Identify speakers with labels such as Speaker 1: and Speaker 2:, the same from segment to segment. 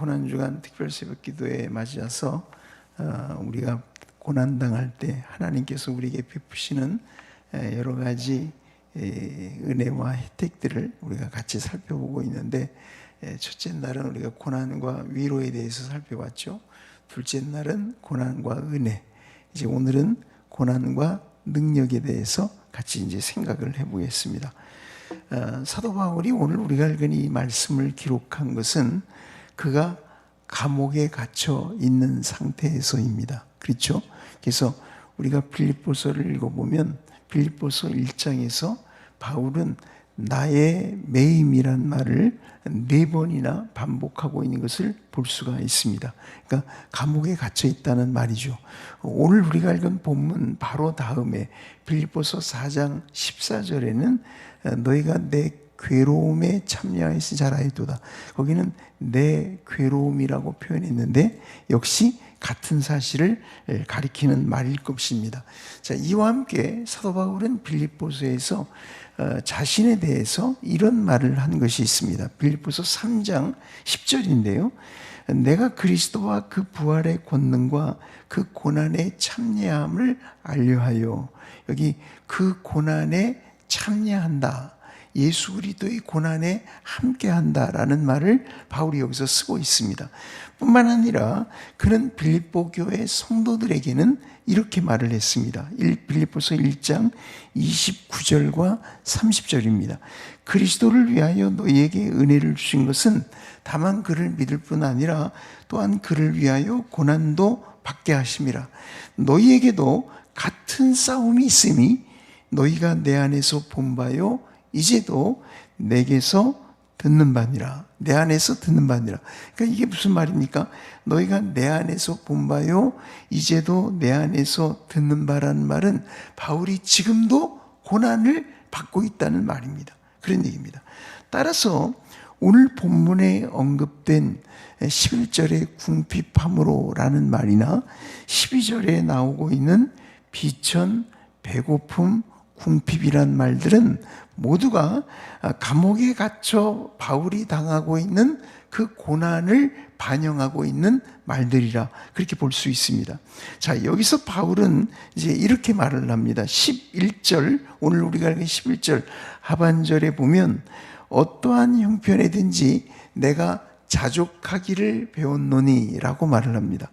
Speaker 1: 고난주간 특별 새벽기도에 맞이해서 우리가 고난당할 때 하나님께서 우리에게 베푸시는 여러 가지 은혜와 혜택들을 우리가 같이 살펴보고 있는데, 첫째 날은 우리가 고난과 위로에 대해서 살펴봤죠. 둘째 날은 고난과 은혜, 이제 오늘은 고난과 능력에 대해서 같이 이제 생각을 해보겠습니다. 사도 바울이 오늘 우리가 읽은 이 말씀을 기록한 것은 그가 감옥에 갇혀 있는 상태에서입니다. 그렇죠? 그래서 우리가 빌립보서를 읽어보면 빌립보서 1장에서 바울은 나의 매임이란 말을 4번이나 반복하고 있는 것을 볼 수가 있습니다. 그러니까 감옥에 갇혀 있다는 말이죠. 오늘 우리가 읽은 본문 바로 다음에 빌립보서 4장 14절에는 너희가 내 괴로움에 참여하였으니 잘 알도다. 거기는 내 괴로움이라고 표현했는데 역시 같은 사실을 가리키는 말일 것입니다. 자, 이와 함께 사도 바울은 빌립보서에서 자신에 대해서 이런 말을 한 것이 있습니다. 빌립보서 3장 10절인데요. 내가 그리스도와 그 부활의 권능과 그 고난의 참여함을 알려하여, 여기 그 고난에 참여한다, 예수 그리스도의 고난에 함께한다라는 말을 바울이 여기서 쓰고 있습니다. 뿐만 아니라 그는 빌립보 교회 성도들에게는 이렇게 말을 했습니다. 빌립보서 1장 29절과 30절입니다. 그리스도를 위하여 너희에게 은혜를 주신 것은 다만 그를 믿을 뿐 아니라 또한 그를 위하여 고난도 받게 하심이라. 너희에게도 같은 싸움이 있음이 너희가 내 안에서 본 바요 이제도 내게서 듣는 바니라. 내 안에서 듣는 바니라. 그러니까 이게 무슨 말입니까? 너희가 내 안에서 본 바요 이제도 내 안에서 듣는 바라는 말은 바울이 지금도 고난을 받고 있다는 말입니다. 그런 얘기입니다. 따라서 오늘 본문에 언급된 11절의 궁핍함으로라는 말이나 12절에 나오고 있는 비천, 배고픔, 궁핍이란 말들은 모두가 감옥에 갇혀 바울이 당하고 있는 그 고난을 반영하고 있는 말들이라 그렇게 볼 수 있습니다. 자, 여기서 바울은 이제 이렇게 말을 합니다. 11절, 오늘 우리가 읽은 11절 하반절에 보면 어떠한 형편에든지 내가 자족하기를 배웠노니 라고 말을 합니다.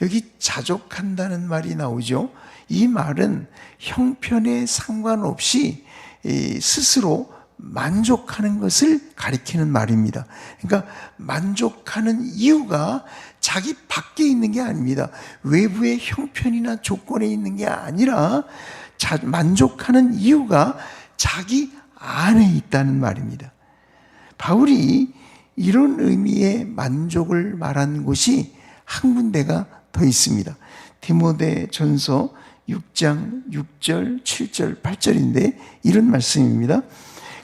Speaker 1: 여기 자족한다는 말이 나오죠. 이 말은 형편에 상관없이 스스로 만족하는 것을 가리키는 말입니다. 그러니까 만족하는 이유가 자기 밖에 있는 게 아닙니다. 외부의 형편이나 조건에 있는 게 아니라 만족하는 이유가 자기 안에 있다는 말입니다. 바울이 이런 의미의 만족을 말한 곳이 한 군데가 더 있습니다. 디모데전서 6장 6절, 7절, 8절인데 이런 말씀입니다.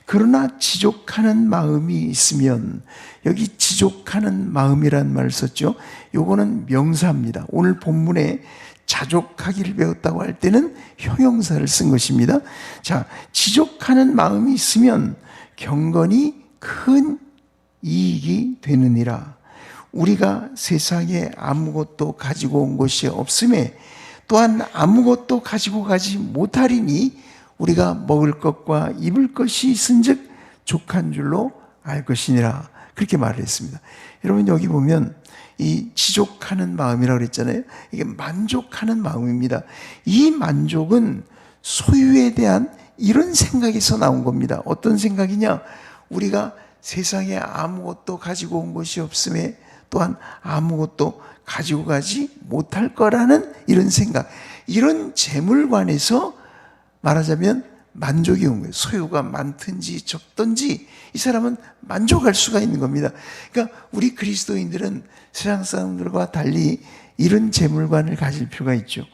Speaker 1: 그러나 지족하는 마음이 있으면, 여기 지족하는 마음이라는 말을 썼죠. 요거는 명사입니다. 오늘 본문에 자족하기를 배웠다고 할 때는 형용사를 쓴 것입니다. 자, 지족하는 마음이 있으면 경건이 큰 이익이 되느니라. 우리가 세상에 아무것도 가지고 온 것이 없음에 또한 아무것도 가지고 가지 못하리니 우리가 먹을 것과 입을 것이 있은즉 족한 줄로 알 것이니라. 그렇게 말을 했습니다. 여러분, 여기 보면 이 지족하는 마음이라고 그랬잖아요. 이게 만족하는 마음입니다. 이 만족은 소유에 대한 이런 생각에서 나온 겁니다. 어떤 생각이냐? 우리가 세상에 아무것도 가지고 온 것이 없음에 또한 아무것도 가지고 가지 못할 거라는 이런 생각, 이런 재물관에서 말하자면 만족이 온 거예요. 소유가 많든지 적든지 이 사람은 만족할 수가 있는 겁니다. 그러니까 우리 그리스도인들은 세상 사람들과 달리 이런 재물관을 가질 필요가 있죠.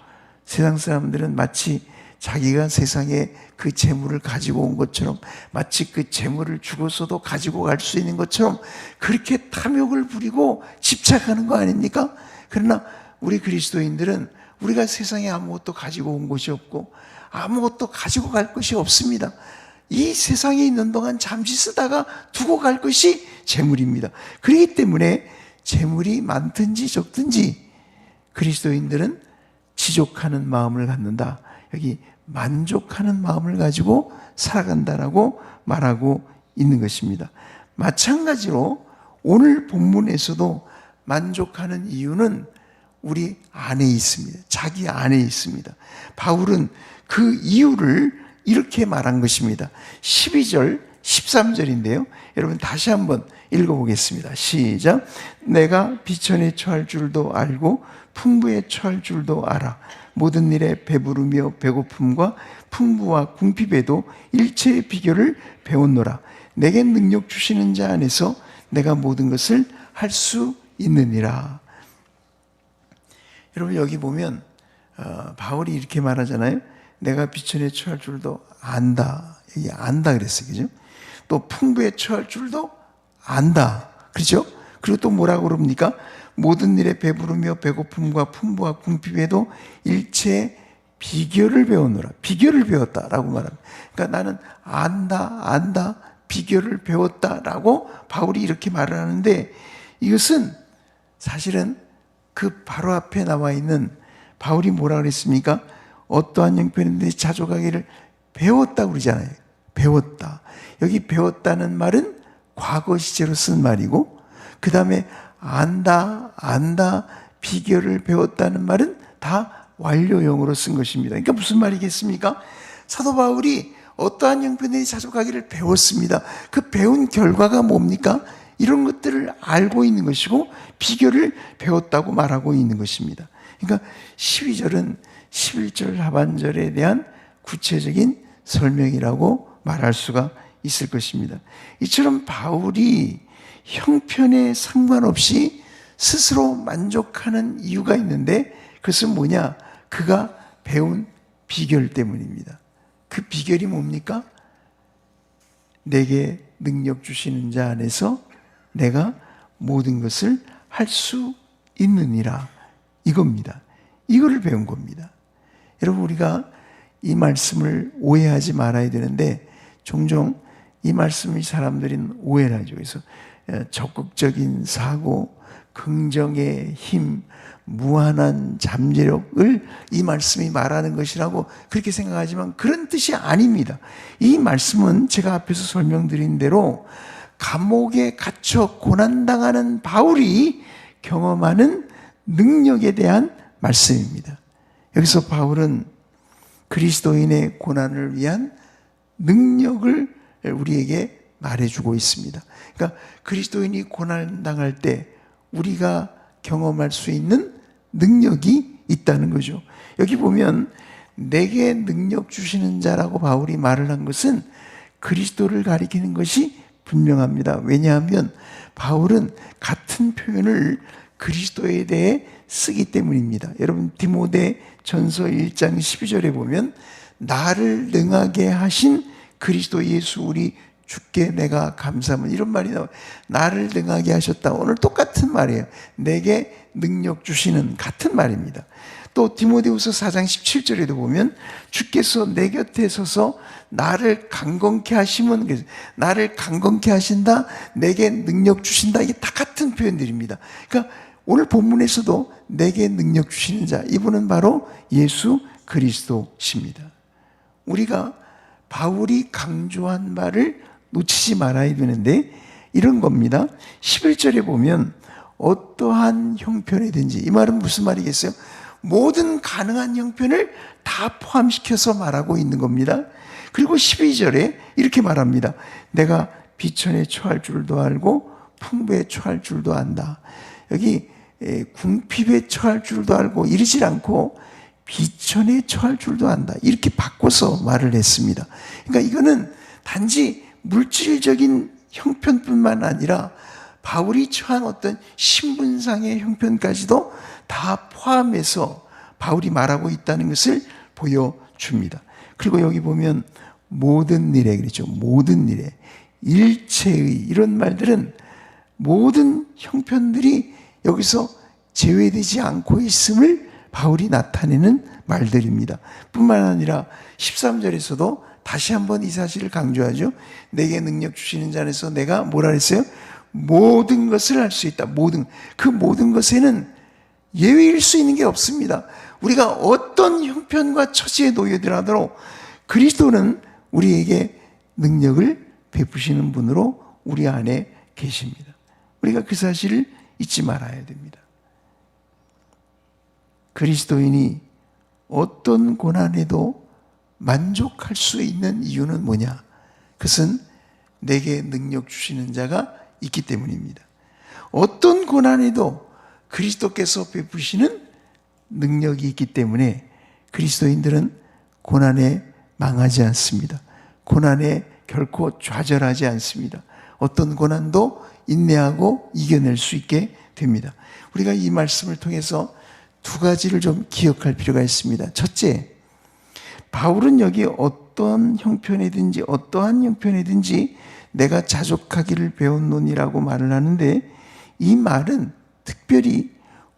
Speaker 1: 세상 사람들은 마치 자기가 세상에 그 재물을 가지고 온 것처럼, 마치 그 재물을 죽어서도 가지고 갈 수 있는 것처럼 그렇게 탐욕을 부리고 집착하는 거 아닙니까? 그러나 우리 그리스도인들은 우리가 세상에 아무것도 가지고 온 것이 없고 아무것도 가지고 갈 것이 없습니다. 이 세상에 있는 동안 잠시 쓰다가 두고 갈 것이 재물입니다. 그렇기 때문에 재물이 많든지 적든지 그리스도인들은 지족하는 마음을 갖는다. 여기 만족하는 마음을 가지고 살아간다라고 말하고 있는 것입니다. 마찬가지로 오늘 본문에서도 만족하는 이유는 우리 안에 있습니다. 자기 안에 있습니다. 바울은 그 이유를 이렇게 말한 것입니다. 12절, 13절인데요. 여러분 다시 한번 읽어보겠습니다. 시작. 내가 비천에 처할 줄도 알고 풍부에 처할 줄도 알아. 모든 일에 배부르며 배고픔과 풍부와 궁핍에도 일체의 비결을 배웠노라. 내게 능력 주시는 자 안에서 내가 모든 것을 할 수 있느니라. 여러분 여기 보면 바울이 이렇게 말하잖아요. 내가 비천에 처할 줄도 안다. 여기 안다 그랬어요. 그죠? 또 풍부에 처할 줄도 안다. 그렇죠? 그리고 또 뭐라고 그럽니까? 모든 일에 배부르며 배고픔과 풍부와 궁핍에도 일체의 비결을 배우노라. 비결을 배웠다라고 말합니다. 그러니까 나는 안다, 비결을 배웠다라고 바울이 이렇게 말을 하는데, 이것은 사실은 그 바로 앞에 나와 있는 바울이 뭐라 그랬습니까? 어떠한 형편인데 자족하기를 배웠다고 그러잖아요. 배웠다. 여기 배웠다는 말은 과거 시제로 쓴 말이고, 그 다음에 안다, 비결을 배웠다는 말은 다 완료형으로 쓴 것입니다. 그러니까 무슨 말이겠습니까? 사도 바울이 어떠한 형편에 자족하기를 배웠습니다. 그 배운 결과가 뭡니까? 이런 것들을 알고 있는 것이고 비결을 배웠다고 말하고 있는 것입니다. 그러니까 12절은 11절 하반절에 대한 구체적인 설명이라고 말할 수가 있을 것입니다. 이처럼 바울이 형편에 상관없이 스스로 만족하는 이유가 있는데, 그것은 뭐냐? 그가 배운 비결 때문입니다. 그 비결이 뭡니까? 내게 능력 주시는 자 안에서 내가 모든 것을 할 수 있느니라. 이겁니다. 이거를 배운 겁니다. 여러분 우리가 이 말씀을 오해하지 말아야 되는데, 종종 이 말씀이 사람들은 오해를 하죠. 그래서 적극적인 사고, 긍정의 힘, 무한한 잠재력을 이 말씀이 말하는 것이라고 그렇게 생각하지만 그런 뜻이 아닙니다. 이 말씀은 제가 앞에서 설명드린 대로 감옥에 갇혀 고난당하는 바울이 경험하는 능력에 대한 말씀입니다. 여기서 바울은 그리스도인의 고난을 위한 능력을 우리에게 말해주고 있습니다. 그러니까 그리스도인이 고난당할 때 우리가 경험할 수 있는 능력이 있다는 거죠. 여기 보면 내게 능력 주시는 자라고 바울이 말을 한 것은 그리스도를 가리키는 것이 분명합니다. 왜냐하면 바울은 같은 표현을 그리스도에 대해 쓰기 때문입니다. 여러분 디모데 전서 1장 12절에 보면 나를 능하게 하신 그리스도 예수 우리 주께 내가 감사함을, 이런 말이 나와요. 나를 능하게 하셨다. 오늘 똑같은 말이에요. 내게 능력 주시는, 같은 말입니다. 또 디모데후서 4장 17절에도 보면 주께서 내 곁에 서서 나를 강건케 하시면, 나를 강건케 하신다, 내게 능력 주신다, 이게 다 같은 표현들입니다. 그러니까 오늘 본문에서도 내게 능력 주시는 자, 이분은 바로 예수 그리스도십니다. 우리가 바울이 강조한 말을 놓치지 말아야 되는데 이런 겁니다. 11절에 보면 어떠한 형편이든지, 이 말은 무슨 말이겠어요? 모든 가능한 형편을 다 포함시켜서 말하고 있는 겁니다. 그리고 12절에 이렇게 말합니다. 내가 비천에 처할 줄도 알고 풍부에 처할 줄도 안다. 여기 궁핍에 처할 줄도 알고 이러질 않고 비천에 처할 줄도 안다, 이렇게 바꿔서 말을 했습니다. 그러니까 이거는 단지 물질적인 형편뿐만 아니라 바울이 처한 어떤 신분상의 형편까지도 다 포함해서 바울이 말하고 있다는 것을 보여줍니다. 그리고 여기 보면 모든 일에, 그렇죠. 모든 일에, 일체의, 이런 말들은 모든 형편들이 여기서 제외되지 않고 있음을 바울이 나타내는 말들입니다. 뿐만 아니라 13절에서도 다시 한번 이 사실을 강조하죠. 내게 능력 주시는 자 안에서 내가 뭐라 했어요? 모든 것을 할 수 있다. 그 모든 것에는 예외일 수 있는 게 없습니다. 우리가 어떤 형편과 처지에 놓여들어도 그리스도는 우리에게 능력을 베푸시는 분으로 우리 안에 계십니다. 우리가 그 사실을 잊지 말아야 됩니다. 그리스도인이 어떤 고난에도 만족할 수 있는 이유는 뭐냐? 그것은 내게 능력 주시는 자가 있기 때문입니다. 어떤 고난에도 그리스도께서 베푸시는 능력이 있기 때문에 그리스도인들은 고난에 망하지 않습니다. 고난에 결코 좌절하지 않습니다. 어떤 고난도 인내하고 이겨낼 수 있게 됩니다. 우리가 이 말씀을 통해서 두 가지를 좀 기억할 필요가 있습니다. 첫째, 바울은 여기 어떠한 형편이든지 내가 자족하기를 배웠노니라고 말을 하는데, 이 말은 특별히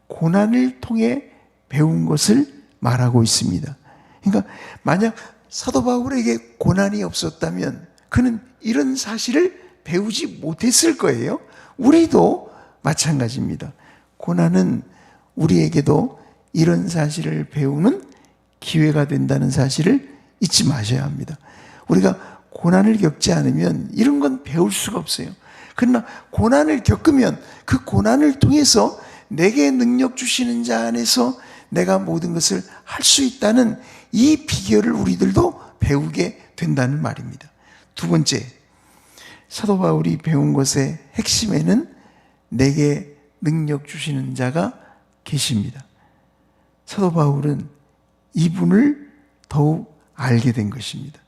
Speaker 1: 고난을 통해 배운 것을 말하고 있습니다. 그러니까 만약 사도 바울에게 고난이 없었다면 그는 이런 사실을 배우지 못했을 거예요. 우리도 마찬가지입니다. 고난은 우리에게도 이런 사실을 배우는 기회가 된다는 사실을 잊지 마셔야 합니다. 우리가 고난을 겪지 않으면 이런 건 배울 수가 없어요. 그러나 고난을 겪으면 그 고난을 통해서 내게 능력 주시는 자 안에서 내가 모든 것을 할 수 있다는 이 비결을 우리들도 배우게 된다는 말입니다. 두 번째, 사도 바울이 배운 것의 핵심에는 내게 능력 주시는 자가 계십니다. 사도 바울은 이분을 더욱 알게 된 것입니다.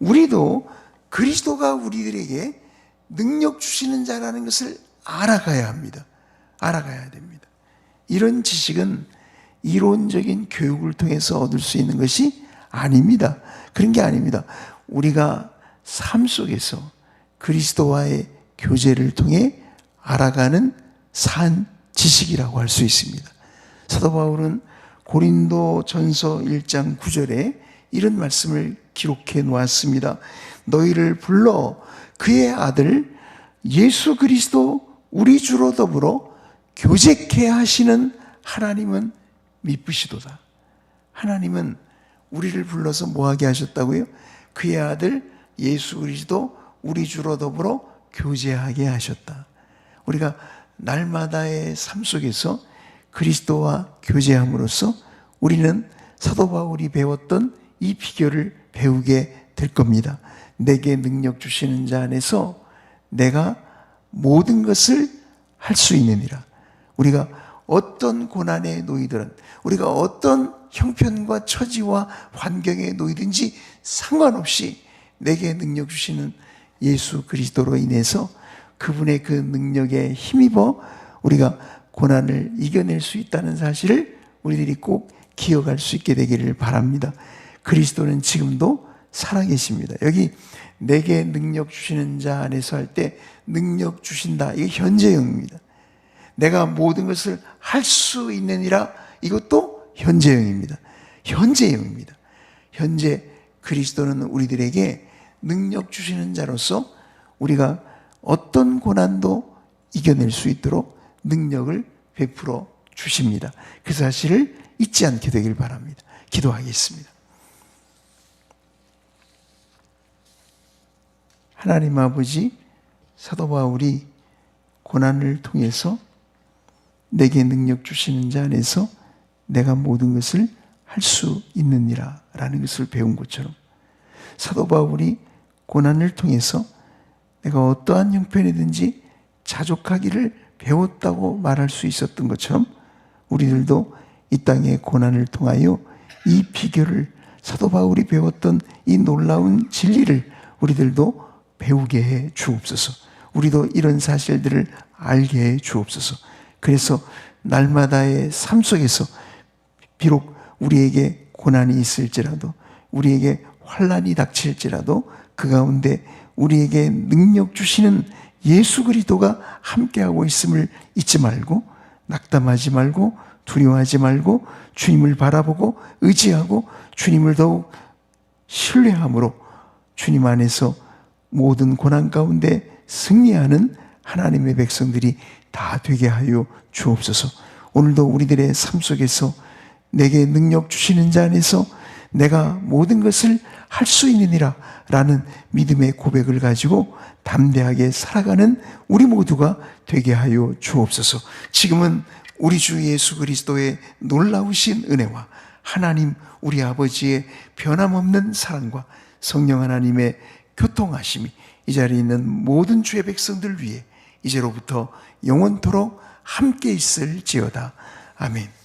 Speaker 1: 우리도 그리스도가 우리들에게 능력 주시는 자라는 것을 알아가야 합니다. 알아가야 됩니다. 이런 지식은 이론적인 교육을 통해서 얻을 수 있는 것이 아닙니다. 그런 게 아닙니다. 우리가 삶 속에서 그리스도와의 교제를 통해 알아가는 산 지식이라고 할 수 있습니다. 사도 바울은 고린도전서 1장 9절에 이런 말씀을 기록해 놓았습니다. 너희를 불러 그의 아들 예수 그리스도 우리 주로 더불어 교제케 하시는 하나님은 미쁘시도다. 하나님은 우리를 불러서 뭐하게 하셨다고요? 그의 아들 예수 그리스도 우리 주로 더불어 교제하게 하셨다. 우리가 날마다의 삶 속에서 그리스도와 교제함으로써 우리는 사도 바울이 배웠던 이 비결을 배우게 될 겁니다. 내게 능력 주시는 자 안에서 내가 모든 것을 할 수 있느니라. 우리가 어떤 고난에 놓이든, 우리가 어떤 형편과 처지와 환경에 놓이든지 상관없이 내게 능력 주시는 예수 그리스도로 인해서 그분의 그 능력에 힘입어 우리가 고난을 이겨낼 수 있다는 사실을 우리들이 꼭 기억할 수 있게 되기를 바랍니다. 그리스도는 지금도 살아계십니다. 여기 내게 능력 주시는 자 안에서 할 때 능력 주신다. 이게 현재형입니다. 내가 모든 것을 할 수 있느니라. 이것도 현재형입니다. 현재형입니다. 현재 그리스도는 우리들에게 능력 주시는 자로서 우리가 어떤 고난도 이겨낼 수 있도록 능력을 베풀어 주십니다. 그 사실을 잊지 않게 되길 바랍니다. 기도하겠습니다. 하나님 아버지, 사도 바울이 고난을 통해서 내게 능력 주시는 자 안에서 내가 모든 것을 할 수 있느니라 라는 것을 배운 것처럼 사도 바울이 고난을 통해서 내가 어떠한 형편이든지 자족하기를 배웠다고 말할 수 있었던 것처럼 우리들도 이 땅의 고난을 통하여 이 비결을, 사도 바울이 배웠던 이 놀라운 진리를 우리들도 배우게 해 주옵소서. 우리도 이런 사실들을 알게 해 주옵소서. 그래서 날마다의 삶 속에서 비록 우리에게 고난이 있을지라도, 우리에게 환난이 닥칠지라도 그 가운데 우리에게 능력 주시는 예수 그리스도가 함께하고 있음을 잊지 말고, 낙담하지 말고, 두려워하지 말고, 주님을 바라보고 의지하고 주님을 더욱 신뢰함으로 주님 안에서 모든 고난 가운데 승리하는 하나님의 백성들이 다 되게 하여 주옵소서. 오늘도 우리들의 삶 속에서 내게 능력 주시는 자 안에서 내가 모든 것을 할 수 있느니라 라는 믿음의 고백을 가지고 담대하게 살아가는 우리 모두가 되게 하여 주옵소서. 지금은 우리 주 예수 그리스도의 놀라우신 은혜와 하나님 우리 아버지의 변함없는 사랑과 성령 하나님의 교통하심이 이 자리에 있는 모든 주의 백성들 위해 이제로부터 영원토록 함께 있을지어다. 아멘.